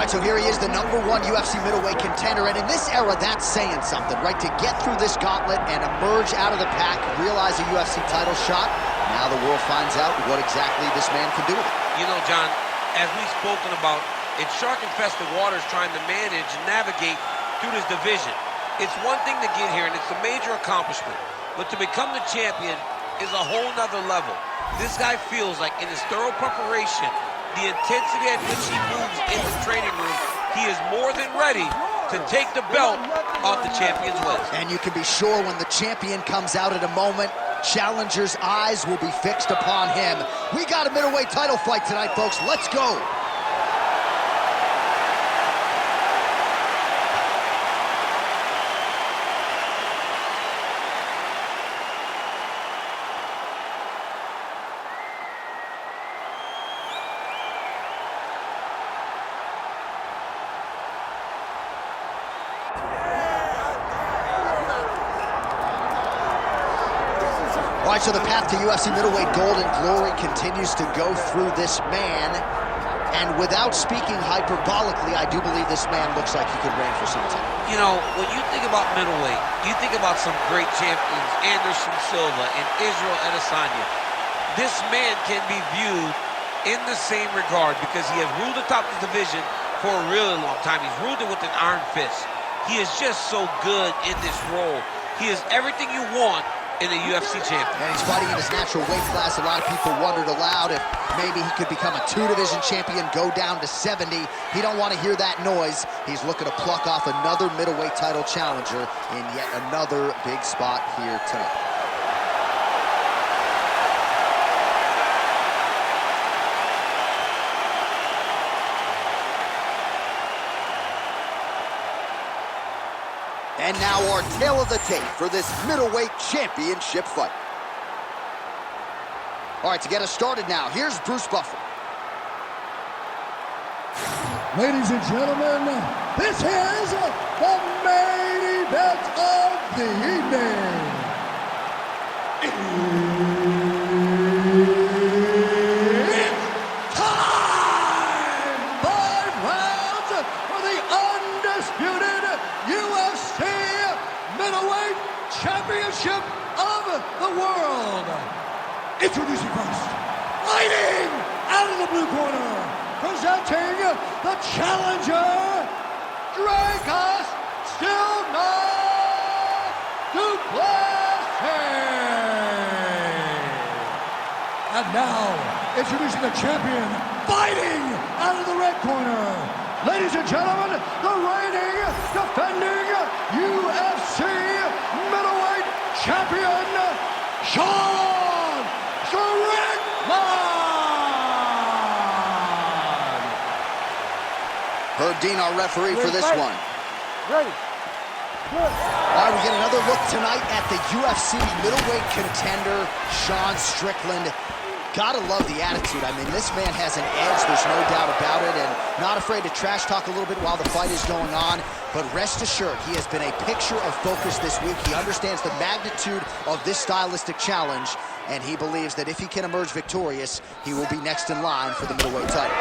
All right, so here he is, the #1 UFC middleweight contender, and in this era, that's saying something, right? To get through this gauntlet and emerge out of the pack, realize a UFC title shot, now the world finds out what exactly this man can do with it. You know, John, as we've spoken about, it's shark-infested waters trying to manage and navigate through this division. It's one thing to get here, and it's a major accomplishment, but to become the champion is a whole nother level. This guy feels like in his thorough preparation, the intensity at which he moves in the training room, he is more than ready to take the belt off the champion's waist. And you can be sure when the champion comes out at a moment, challengers' eyes will be fixed upon him. We got a middleweight title fight tonight, folks. Let's go. All right, so the path to UFC middleweight gold and glory continues to go through this man. And without speaking hyperbolically, I do believe this man looks like he could reign for some time. You know, when you think about middleweight, you think about some great champions, Anderson Silva and Israel Adesanya. This man can be viewed in the same regard because he has ruled atop the division for a really long time. He's ruled it with an iron fist. He is just so good in this role. He is everything you want in a UFC champion. And he's fighting in his natural weight class. A lot of people wondered aloud if maybe he could become a 2-division champion, go down to 70. He don't want to hear that noise. He's looking to pluck off another middleweight title challenger in yet another big spot here tonight. And now our tale of the tape for this middleweight championship fight. All right, to get us started now, here's Bruce Buffer. Ladies and gentlemen, this is the main event of the evening. It's time! 5 rounds for the undisputed UFC middleweight championship of the world. Introducing first, fighting out of the blue corner, presenting the challenger, Dricus du Plessis. And now, introducing the champion, fighting out of the red corner, ladies and gentlemen, the reigning, defending UFC middleweight champion, Strickland. Herb Dean, our referee for this one. Ready. All right, we get another look tonight at the UFC middleweight contender, Strickland. Gotta love the attitude. I mean, this man has an edge, there's no doubt about it, and not afraid to trash talk a little bit while the fight is going on. But rest assured, he has been a picture of focus this week. He understands the magnitude of this stylistic challenge, and he believes that if he can emerge victorious, he will be next in line for the middleweight title.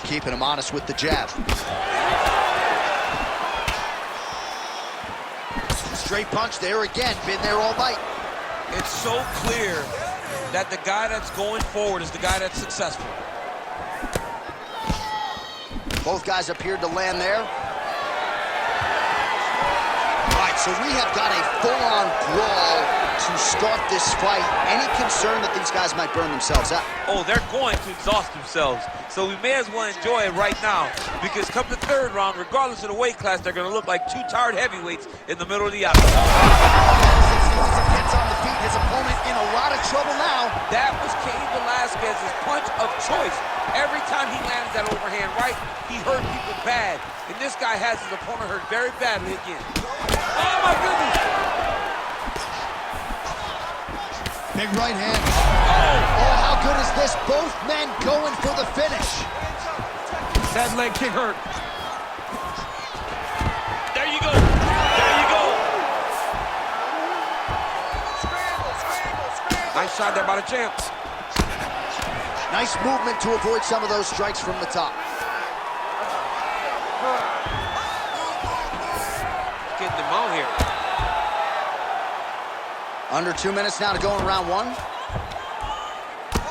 Keeping him honest with the jab. Straight punch there again, been there all night. It's so clear that the guy that's going forward is the guy that's successful. Both guys appeared to land there. All right, so we have got a full-on brawl to start this fight. Any concern that these guys might burn themselves out? Oh, they're going to exhaust themselves. So we may as well enjoy it right now, because come the third round, regardless of the weight class, they're going to look like 2 tired heavyweights in the middle of the octagon. Gets on the feet, his opponent in a lot of trouble now. That was Cain Velasquez's punch of choice. Every time he landed that overhand right, he hurt people bad. And this guy has his opponent hurt very badly again. Oh my goodness! Big right hand. Oh, how good is this? Both men going for the finish. That leg kick hurt. There you go. There you go. Nice shot there by the champ. Nice movement to avoid some of those strikes from the top. Getting them out here. Under 2 minutes now to go in round one.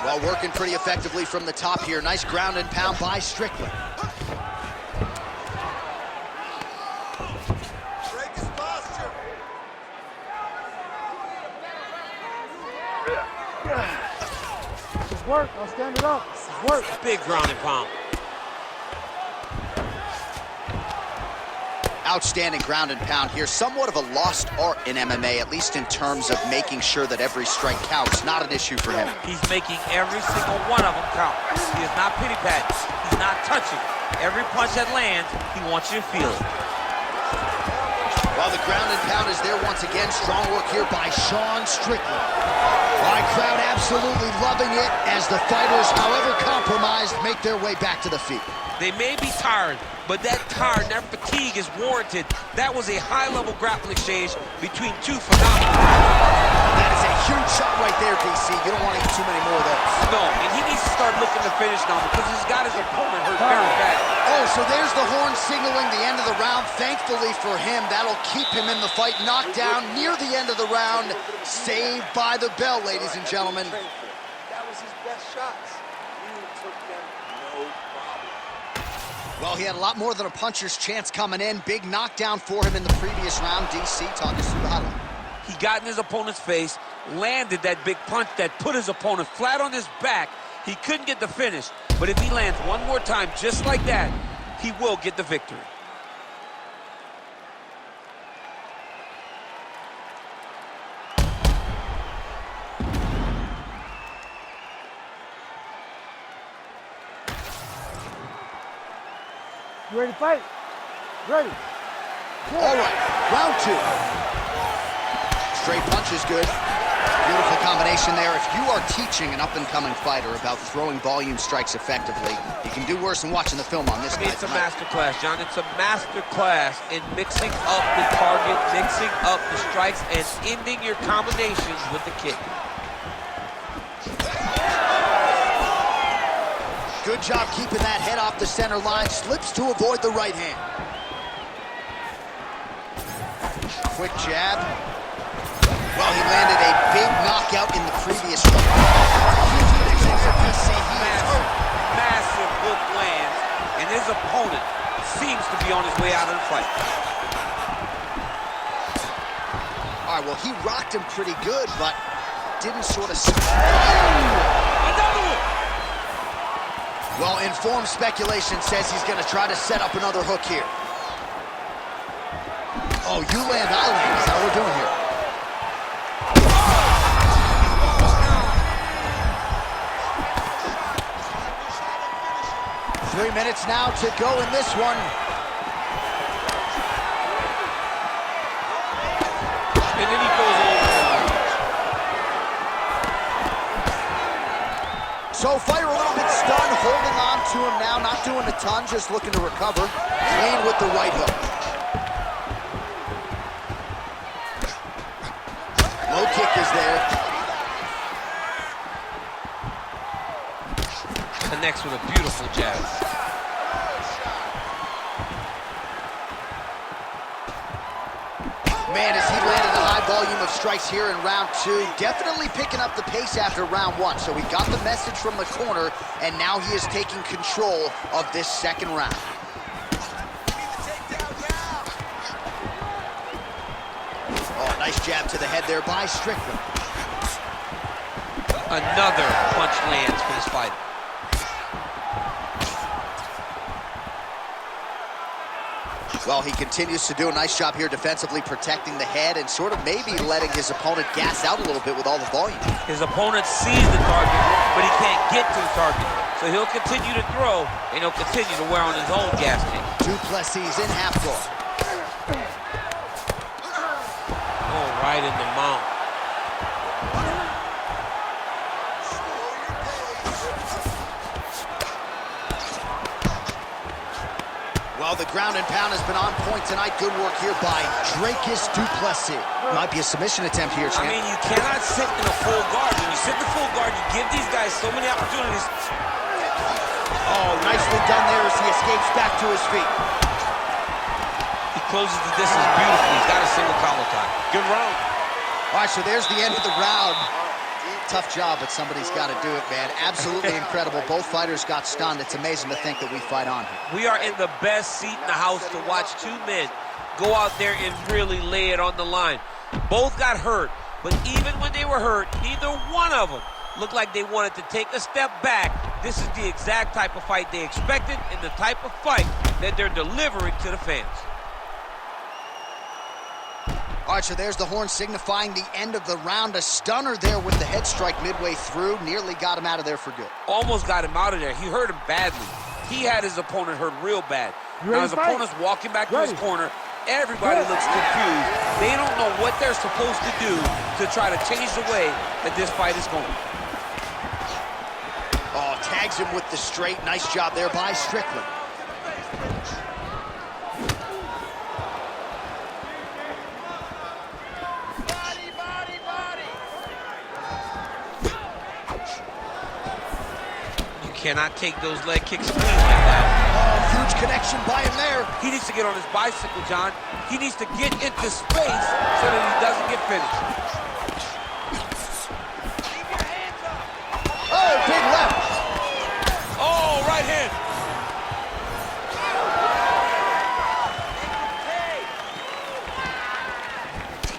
Well, working pretty effectively from the top here. Nice ground and pound by Strickland. It's work. I'll stand it up. It's work. Big ground and pound. Outstanding ground and pound here. Somewhat of a lost art in MMA, at least in terms of making sure that every strike counts. Not an issue for him. He's making every single one of them count. He is not pity-patting. He's not touching. Every punch that lands, he wants you to feel it. While the ground and pound is there once again, strong work here by Sean Strickland. All right, crowd absolutely loving it as the fighters, however compromised, make their way back to the feet. They may be tired, but that tired, that fatigue is warranted. That was a high-level grappling exchange between two phenomenal. That is a huge shot right there, DC. You don't want to eat too many more of those. No, and he needs to start looking to finish now because he's got his opponent hurt very bad. Oh, so there's the horn signaling the end of the round. Thankfully for him, that'll keep him in the fight. Knocked down near the end of the round. Saved by the bell, ladies and gentlemen. That was his best shots. You took them no problem. Well, he had a lot more than a puncher's chance coming in. Big knockdown for him in the previous round. DC, talk us through the highlight. He got in his opponent's face, landed that big punch that put his opponent flat on his back. He couldn't get the finish, but if he lands one more time just like that, he will get the victory. You ready to fight? Ready. All right, round two. Straight punch is good. Beautiful combination there. If you are teaching an up-and-coming fighter about throwing volume strikes effectively, you can do worse than watching the film on this guy. It's a master class, John. It's a master class in mixing up the target, mixing up the strikes, and ending your combinations with the kick. Good job keeping that head off the center line. Slips to avoid the right hand. Quick jab. Well, he landed a big knockout in the previous round. Massive hook lands, and his opponent seems to be on his way out of the fight. All right, well, he rocked him pretty good, but didn't sort of... Another one! Well, informed speculation says he's going to try to set up another hook here. Oh, you land, I land. Is that what we're doing here? 3 minutes now to go in this one. And then he goes over. So fighter a little bit stunned, holding on to him now, not doing a ton, just looking to recover. Clean with the right hook. Low kick is there. Connects with a beautiful jab. Man, as he landed a high volume of strikes here in round two, definitely picking up the pace after round one. So we got the message from the corner, and now he is taking control of this second round. Oh, nice jab to the head there by Strickland. Another punch lands for this fight. Well, he continues to do a nice job here defensively, protecting the head and sort of maybe letting his opponent gas out a little bit with all the volume. His opponent sees the target, but he can't get to the target. So he'll continue to throw, and he'll continue to wear on his own gas tank. Du Plessis in half guard. Oh, right in the mount. Well, Oh, the ground and pound has been on point tonight. Good work here by Dricus du Plessis. Might be a submission attempt here, champ. I mean, you cannot sit in a full guard. When you sit in the full guard, you give these guys so many opportunities. Oh, nicely done there as he escapes back to his feet. He closes the distance beautifully. He's got a single collar tie. Good round. All right, so there's the end of the round. Tough job, but somebody's got to do it, man. Absolutely incredible. Both fighters got stunned. It's amazing to think that we fight on here. We are in the best seat in the house to watch two men go out there and really lay it on the line. Both got hurt, but even when they were hurt, neither one of them looked like they wanted to take a step back. This is the exact type of fight they expected and the type of fight that they're delivering to the fans. All right, so there's the horn signifying the end of the round. A stunner there with the head strike midway through. Nearly got him out of there for good. Almost got him out of there. He hurt him badly. He had his opponent hurt real bad. Now his opponent's walking back to his corner. Everybody looks confused. They don't know what they're supposed to do to try to change the way that this fight is going. Oh, tags him with the straight. Nice job there by Strickland. Cannot take those leg kicks clean like that. Oh, huge connection by him there. He needs to get on his bicycle, John. He needs to get into space so that he doesn't get finished. Keep your hands up. Oh, big left. Oh, right hand.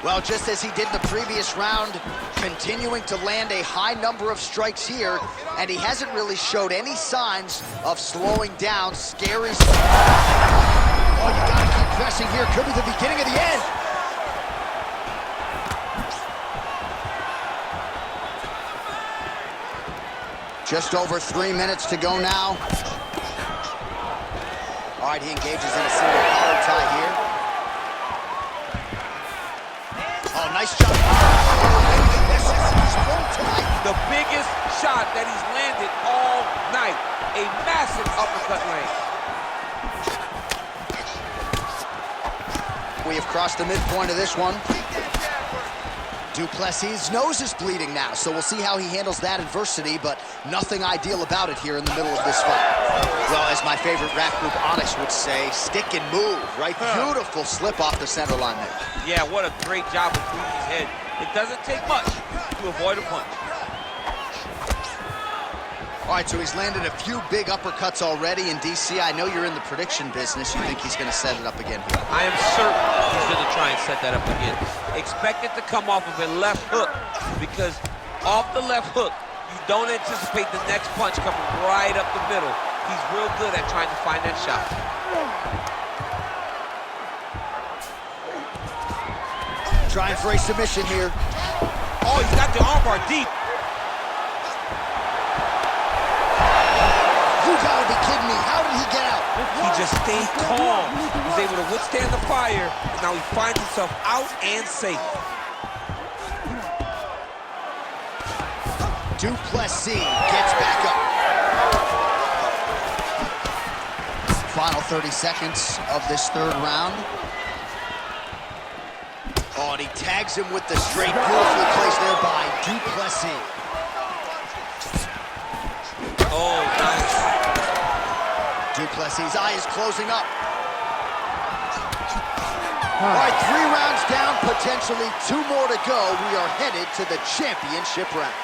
Well, just as he did in the previous round, continuing to land a high number of strikes here, and he hasn't really showed any signs of slowing down. Scary. Oh, you gotta keep pressing here. Could be the beginning of the end. Just over 3 minutes to go now. All right, he engages in a single collar tie here. Oh, nice job. The biggest shot that he's landed all night. A massive uppercut range. We have crossed the midpoint of this one. Du Plessis' nose is bleeding now, so we'll see how he handles that adversity, but nothing ideal about it here in the middle of this fight. Well, as my favorite rap group Onyx would say, stick and move, right? Beautiful slip off the center line there. Yeah, what a great job with Rudy's head. It doesn't take much to avoid a punch. All right, so he's landed a few big uppercuts already in DC. I know you're in the prediction business. You think he's going to set it up again here? I am certain he's going to try and set that up again. Expect it to come off of a left hook, because off the left hook, you don't anticipate the next punch coming right up the middle. He's real good at trying to find that shot. Trying for a submission here. Oh, he's got the armbar deep. You gotta be kidding me. How did he get out? He just stayed calm. He was able to withstand the fire. Now he finds himself out and safe. Du Plessis gets back up. Final 30 seconds of this third round. Oh, and he tags him with the straight. Beautifully placed there by Du Plessis. Oh, nice. Du Plessis' eye is closing up. All right, 3 rounds down, potentially 2 more to go. We are headed to the championship round.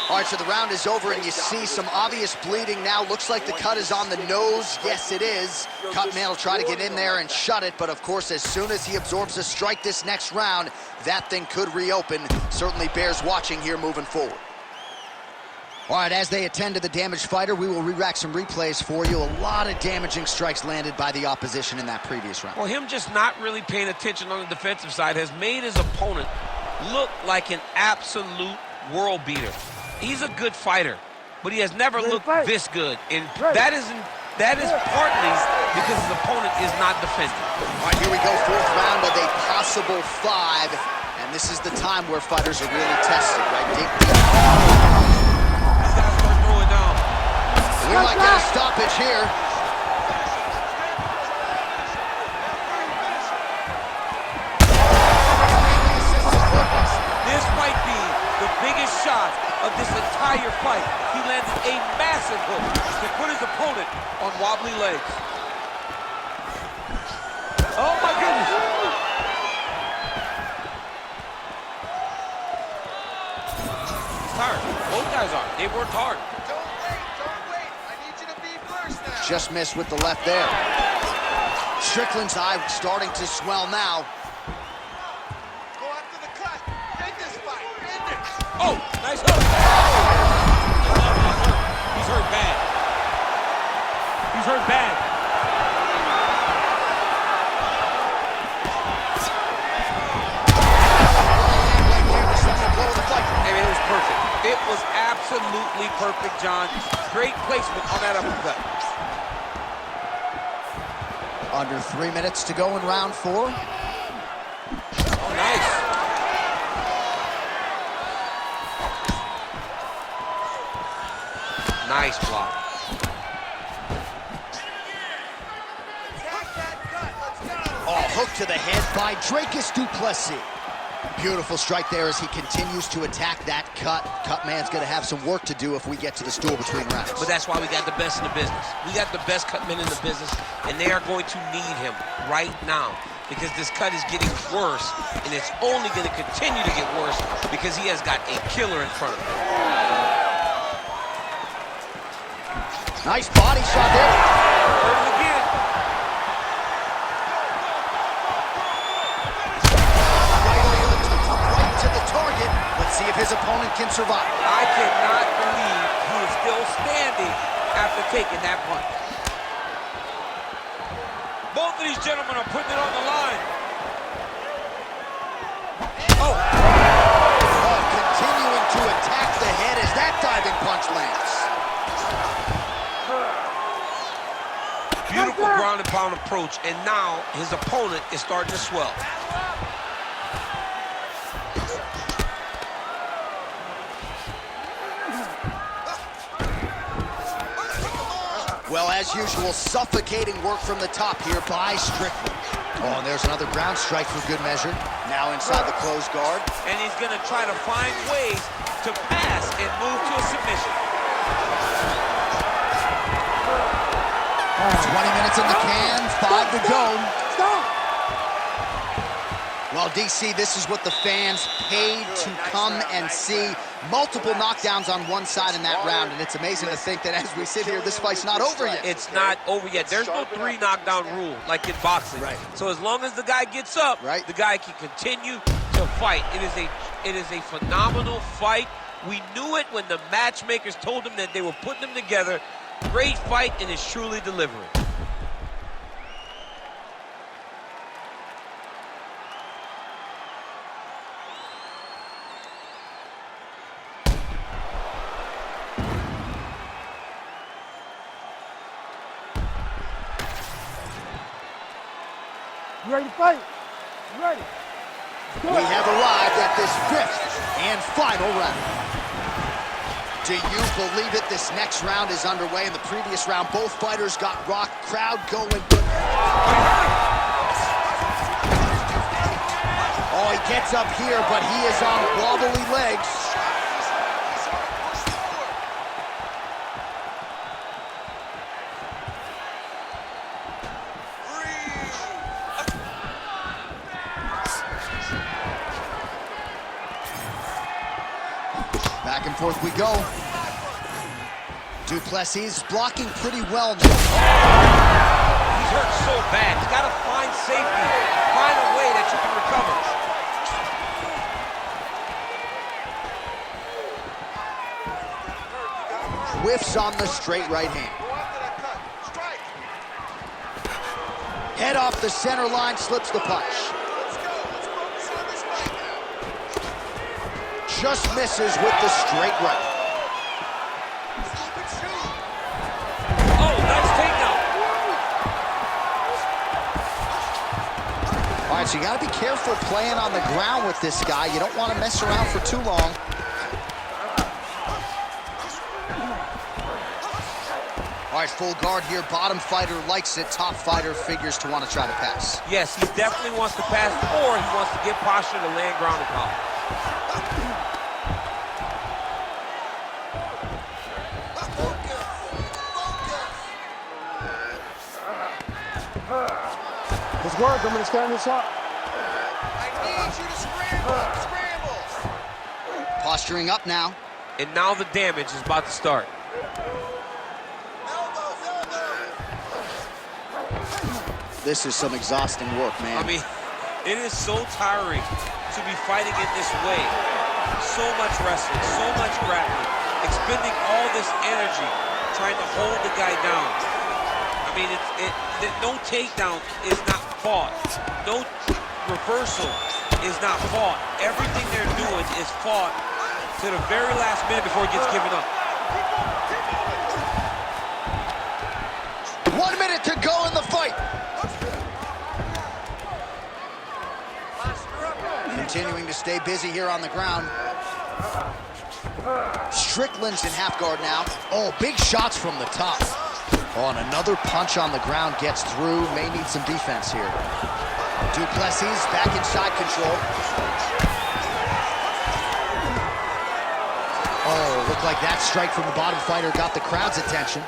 All right, so the round is over, and you see some obvious bleeding now. Looks like the cut is on the nose. Yes, it is. Cutman will try to get in there and shut it, but of course, as soon as he absorbs a strike this next round, that thing could reopen. Certainly bears watching here moving forward. All right, as they attend to the damaged fighter, we will re-rack some replays for you. A lot of damaging strikes landed by the opposition in that previous round. Well, him just not really paying attention on the defensive side has made his opponent look like an absolute world beater. He's a good fighter, but he has never looked this good, and that is partly because his opponent is not defending. All right, here we go, 4th round of a possible 5, and this is the time where fighters are really tested, right? Dig deep. These guys start throwing down. We might get a stoppage here. of this entire fight. He landed a massive hook to put his opponent on wobbly legs. Oh my goodness. He's tired. Both guys are. They worked hard. Don't wait. I need you to be first now. Just missed with the left there. Strickland's eye starting to swell now. Go after the cut. End this fight. End it. Oh, nice hook. He's hurt bad. He's hurt bad. Hey, man, it was perfect. It was absolutely perfect, John. Great placement on that uppercut. Under 3 minutes to go in round 4. Oh, nice. Nice block. Attack that cut. Let's go. Oh, hook to the head by Dricus du Plessis. Beautiful strike there as he continues to attack that cut. Cut man's going to have some work to do if we get to the stool between rounds. But that's why we got the best in the business. We got the best cut men in the business, and they are going to need him right now because this cut is getting worse, and it's only going to continue to get worse because he has got a killer in front of him. Nice body shot there. Hurt him again. Right to the target. Let's see if his opponent can survive. I cannot believe he is still standing after taking that punch. Both of these gentlemen are putting it on the line. Oh. Oh, continuing to attack the head as that diving punch lands. Beautiful ground and pound approach, and now his opponent is starting to swell. Well, as usual, suffocating work from the top here by Strickland. Oh, and there's another ground strike for good measure. Now inside the closed guard. And he's going to try to find ways to pass and move to a submission. 20 minutes in the can, 5 to go. Well, DC, this is what the fans paid to come and see. Multiple knockdowns on one side in that round, and it's amazing to think that as we sit here, this fight's not over yet. It's not over yet. There's no 3 knockdown rule like in boxing. Right. So as long as the guy gets up, right, the guy can continue to fight. It is a phenomenal fight. We knew it when the matchmakers told him that they were putting them together. Great fight, and it's truly delivering. You ready to fight? You ready? We have arrived at this 5th and final round. Do you believe it? This next round is underway. In the previous round, both fighters got rocked. Crowd going. Oh, he gets up here, but he is on wobbly legs. Back and forth we go. Du Plessis blocking pretty well now. He's hurt so bad. He's got to find safety. Find a way that you can recover. Whiffs on the straight right hand. Go after that cut. Strike. Head off the center line, slips the punch. Let's go. Let's focus on this fight now. Just misses with the straight right. Stop and shoot. Oh, nice takedown. All right, so you got to be careful playing on the ground with this guy. You don't want to mess around for too long. All right, full guard here. Bottom fighter likes it. Top fighter figures to want to try to pass. Yes, he definitely wants to pass, or he wants to get posture to land ground and pound. Let's work. I'm going to stand this up. I need you to scramble. Scramble. Posturing up now. And now the damage is about to start. This is some exhausting work, man. I mean, it is so tiring to be fighting in this way. So much wrestling, so much grappling, expending all this energy trying to hold the guy down. I mean, no takedown is not fought. No reversal is not fought. Everything they're doing is fought to the very last minute before it gets given up. 1 minute to go in the fight. Continuing to stay busy here on the ground. Strickland's in half guard now. Oh, big shots from the top. Oh, and another punch on the ground gets through. May need some defense here. Du Plessis back in side control. Oh, looked like that strike from the bottom fighter got the crowd's attention.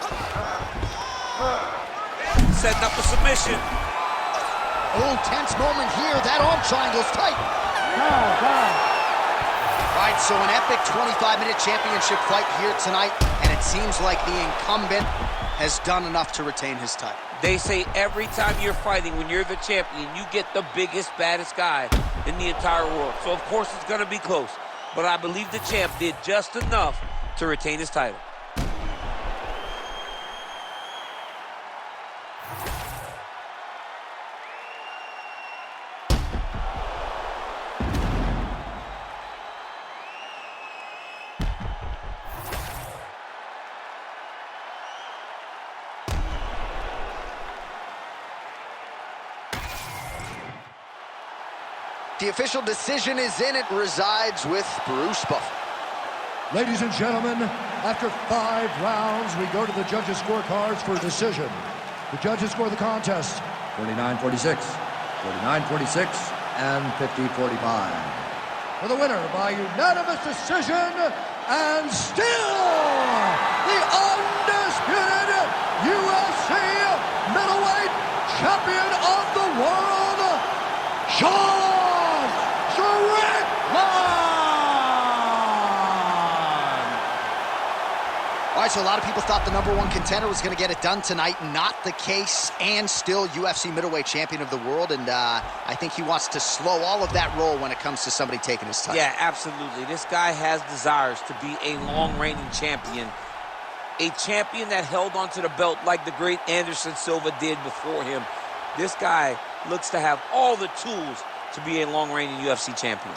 Setting up a submission. Oh, tense moment here. That arm triangle's tight. All right, so an epic 25-minute championship fight here tonight, and it seems like the incumbent has done enough to retain his title. They say every time you're fighting, when you're the champion, you get the biggest, baddest guy in the entire world. So, of course, it's going to be close. But I believe the champ did just enough to retain his title. The official decision is in. It resides with Bruce Buffer. Ladies and gentlemen, after 5 rounds, we go to the judges' scorecards for a decision. The judges score the contest 49-46, 49-46, and 50-45. For the winner by unanimous decision, and still the undisputed UFC middleweight champion of the world, Strickland! All right, so a lot of people thought the #1 contender was going to get it done tonight. Not the case, and still UFC middleweight champion of the world. And I think he wants to slow all of that roll when it comes to somebody taking his title. Yeah, absolutely. This guy has desires to be a long-reigning champion. A champion that held onto the belt like the great Anderson Silva did before him. This guy looks to have all the tools to be a long-reigning UFC champion.